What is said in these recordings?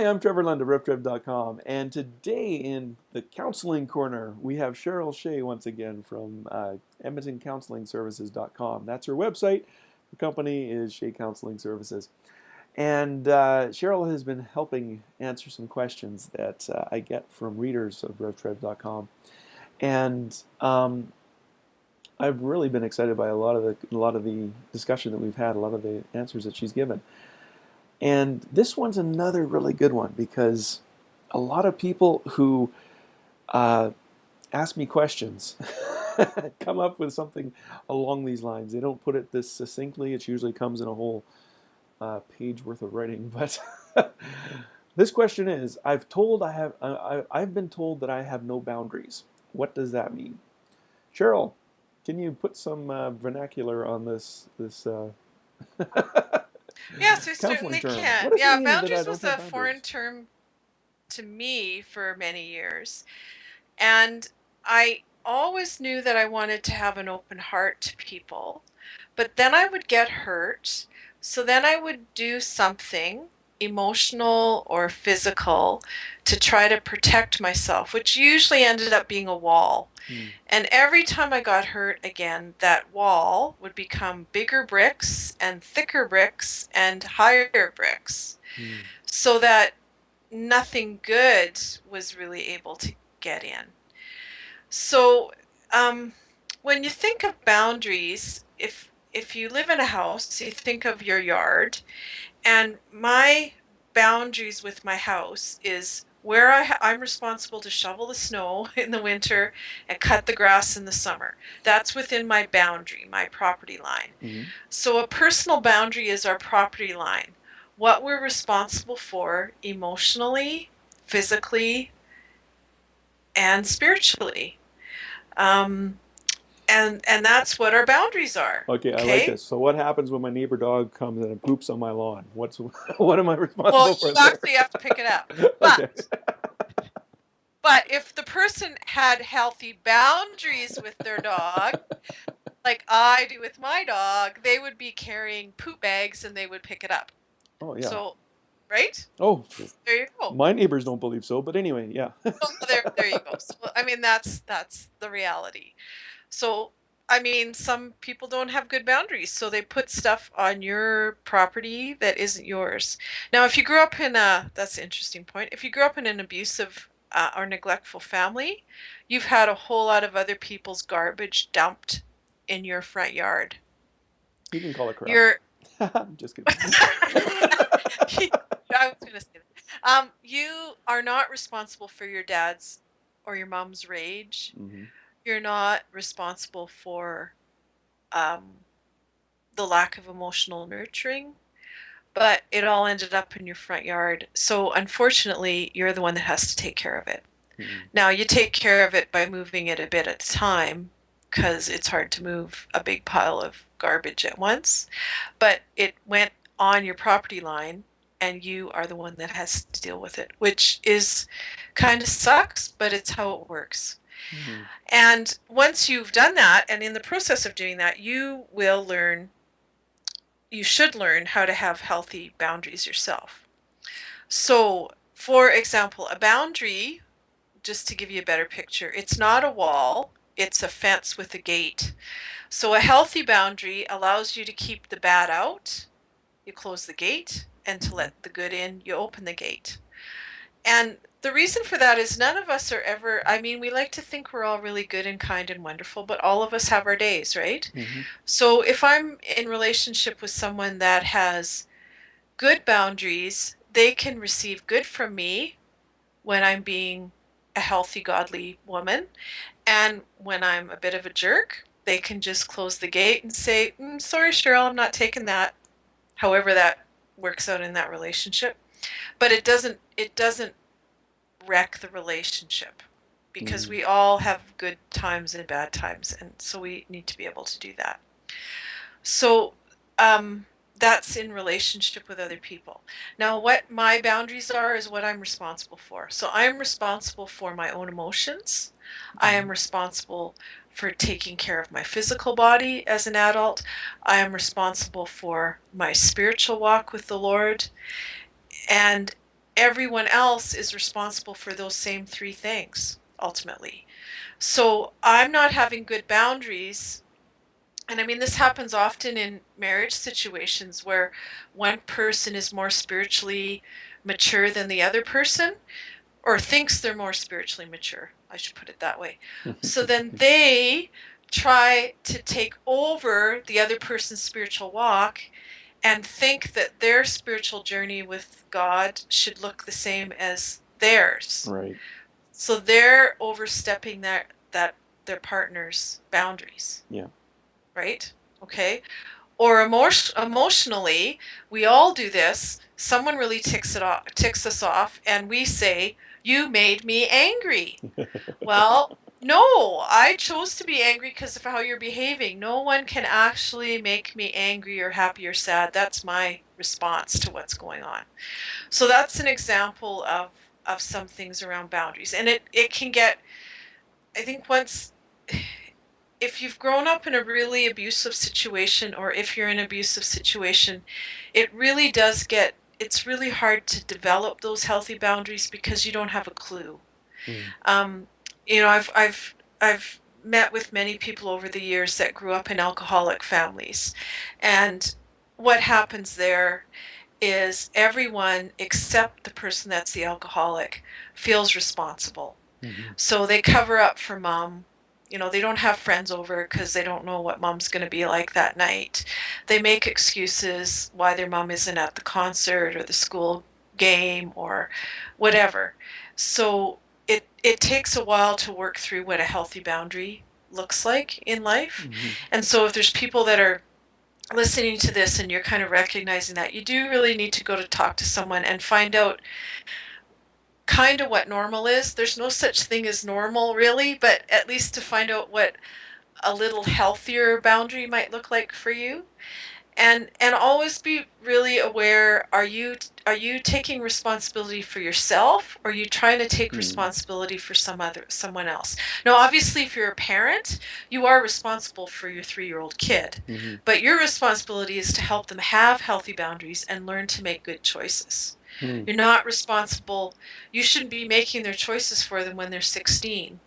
I'm Trevor Lund of RevTrev.com, and today in the Counseling Corner, we have Cheryl Shea once again from EdmontonCounselingServices.com. That's her website. The company is Shea Counseling Services. And Cheryl has been helping answer some questions that I get from readers of RevTrev.com. And I've really been excited by a lot of the discussion that we've had, a lot of the answers that she's given. And this one's another really good one because a lot of people who ask me questions come up with something along these lines. They don't put it this succinctly. It usually comes in a whole page worth of writing. But this question is: I've been told that I have no boundaries. What does that mean? Cheryl, can you put some vernacular on this? Yes, we Counseling certainly term. can. What does it Yeah, mean that I boundaries don't was have a foreign boundaries? term to me for many years. And I always knew that I wanted to have an open heart to people. But then I would get hurt. So then I would do something emotional or physical to try to protect myself, which usually ended up being a wall. Hmm. And every time I got hurt again, that wall would become bigger bricks and thicker bricks and higher bricks, Hmm. so that nothing good was really able to get in. So, when you think of boundaries, if you live in a house, you think of your yard, and my boundaries with my house is where I'm responsible to shovel the snow in the winter and cut the grass in the summer. That's within my boundary, my property line. Mm-hmm. So a personal boundary is our property line. What we're responsible for emotionally, physically, and spiritually. Um, and that's what our boundaries are. Okay, I like Okay? this. So what happens when my neighbor dog comes and poops on my lawn? What am I Well, responsible you for there? actually have to pick it up. Okay. But if the person had healthy boundaries with their dog, like I do with my dog, they would be carrying poop bags and they would pick it up. Oh yeah. So, right? Oh, There you go. my neighbors don't believe so, but anyway, yeah. Well, there you go. So, I mean, that's the reality. So, I mean, some people don't have good boundaries, so they put stuff on your property that isn't yours. Now, if you grew up in that's an interesting point. If you grew up in an abusive or neglectful family, you've had a whole lot of other people's garbage dumped in your front yard. You can call it crap. You're, Just kidding. I was going to say that. You are not responsible for your dad's or your mom's rage. Mm-hmm. You're not responsible for um, the lack of emotional nurturing, but it all ended up in your front yard. So unfortunately, you're the one that has to take care of it. Mm-hmm. Now, you take care of it by moving it a bit at a time because it's hard to move a big pile of garbage at once, but it went on your property line and you are the one that has to deal with it, which is kind of sucks, but it's how it works. Mm-hmm. And once you've done that, and in the process of doing that, you should learn how to have healthy boundaries yourself. So, for example, a boundary, just to give you a better picture, it's not a wall, it's a fence with a gate. So, a healthy boundary allows you to keep the bad out, you close the gate, and to let the good in, you open the gate. And the reason for that is none of us are ever, I mean, we like to think we're all really good and kind and wonderful, but all of us have our days, right? Mm-hmm. So if I'm in relationship with someone that has good boundaries, they can receive good from me when I'm being a healthy, godly woman. And when I'm a bit of a jerk, they can just close the gate and say, sorry, Cheryl, I'm not taking that. However that works out in that relationship. But it doesn't wreck the relationship because Mm-hmm. we all have good times and bad times, and so we need to be able to do that. So that's in relationship with other people. Now, what my boundaries are is what I'm responsible for. So I'm responsible for my own emotions. I am responsible for taking care of my physical body as an adult. I am responsible for my spiritual walk with the Lord. And everyone else is responsible for those same three things, ultimately. So I'm not having good boundaries. And I mean, this happens often in marriage situations where one person is more spiritually mature than the other person, or thinks they're more spiritually mature. I should put it that way. So then they try to take over the other person's spiritual walk and think that their spiritual journey with God should look the same as theirs. Right. So they're overstepping that their partner's boundaries. Yeah. Right? Okay. Or emotionally, we all do this. Someone really ticks us off, and we say, "You made me angry." Well, no, I chose to be angry because of how you're behaving. No one can actually make me angry or happy or sad. That's my response to what's going on. So that's an example of some things around boundaries. And it can get, I think once, if you've grown up in a really abusive situation, or if you're in an abusive situation, it really does get, it's really hard to develop those healthy boundaries because you don't have a clue. Um, I've met with many people over the years that grew up in alcoholic families, and what happens there is everyone except the person that's the alcoholic feels responsible. So they cover up for mom. They don't have friends over because they don't know what mom's going to be like that night. They make excuses why their mom isn't at the concert or the school game or whatever. So it takes a while to work through what a healthy boundary looks like in life. And so if there's people that are listening to this and you're kind of recognizing that, you do really need to go to talk to someone and find out kind of what normal is. There's no such thing as normal, really, but at least to find out what a little healthier boundary might look like for you. And always be really aware, are you taking responsibility for yourself, or are you trying to take responsibility for someone else? Now, obviously, if you're a parent, you are responsible for your 3-year-old kid, but your responsibility is to help them have healthy boundaries and learn to make good choices. You're not responsible. You shouldn't be making their choices for them when they're 16.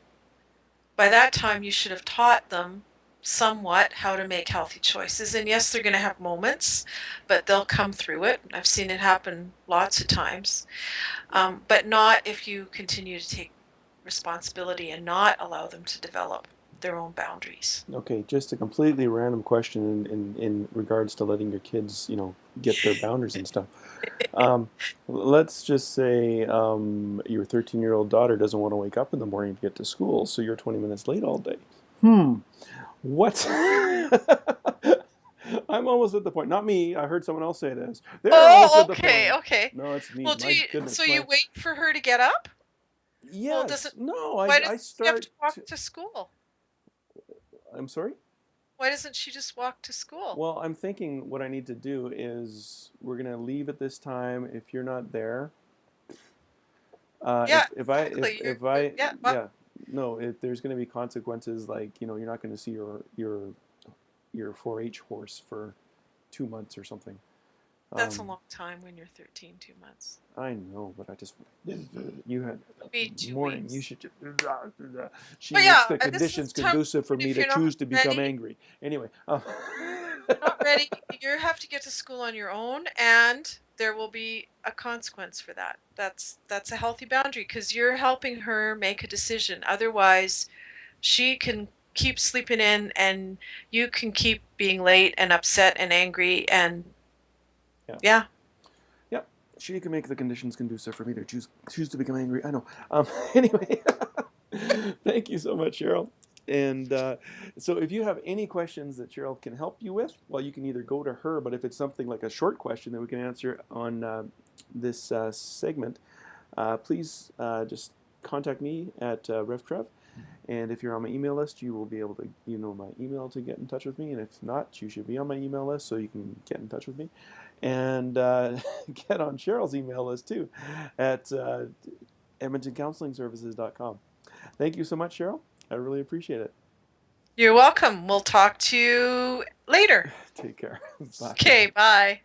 By that time, you should have taught them somewhat how to make healthy choices. And yes, they're going to have moments, but they'll come through it. I've seen it happen lots of times. But not if you continue to take responsibility and not allow them to develop their own boundaries. Okay, just a completely random question in regards to letting your kids, get their boundaries and stuff. Let's just say your 13-year-old daughter doesn't want to wake up in the morning to get to school, so you're 20 minutes late all day. What? I'm almost at the point. Not me. I heard someone else say this. They're almost at the point. Okay. No, it's me. Well, My goodness. so you wait for her to get up? Yes. Well, no, why I does she have start. to walk to school? I'm sorry? Why doesn't she just walk to school? Well, I'm thinking what I need to do is we're going to leave at this time. If you're not there, Yeah, if there's going to be consequences, like you're not going to see your 4-H horse for 2 months or something. That's a long time when you're 13, 2 months. I know, but I just you had Maybe 2 morning. weeks. You should just. She But makes yeah, the this is conditions time conducive for if me to you're not choose to become ready. angry. Anyway. Not ready. You have to get to school on your own, and there will be a consequence for that. That's a healthy boundary because you're helping her make a decision. Otherwise, she can keep sleeping in, and you can keep being late and upset and angry, and yeah. Yep. She can make the conditions conducive for me to choose to become angry. I know. Anyway, thank you so much, Cheryl. And so if you have any questions that Cheryl can help you with, well, you can either go to her, but if it's something like a short question that we can answer on this segment, please just contact me at RevTrev. And if you're on my email list, you will be able to, my email to get in touch with me. And if not, you should be on my email list so you can get in touch with me. And get on Cheryl's email list too at EdmontonCounselingServices.com. Thank you so much, Cheryl. I really appreciate it. You're welcome. We'll talk to you later. Take care. Bye. Okay, bye.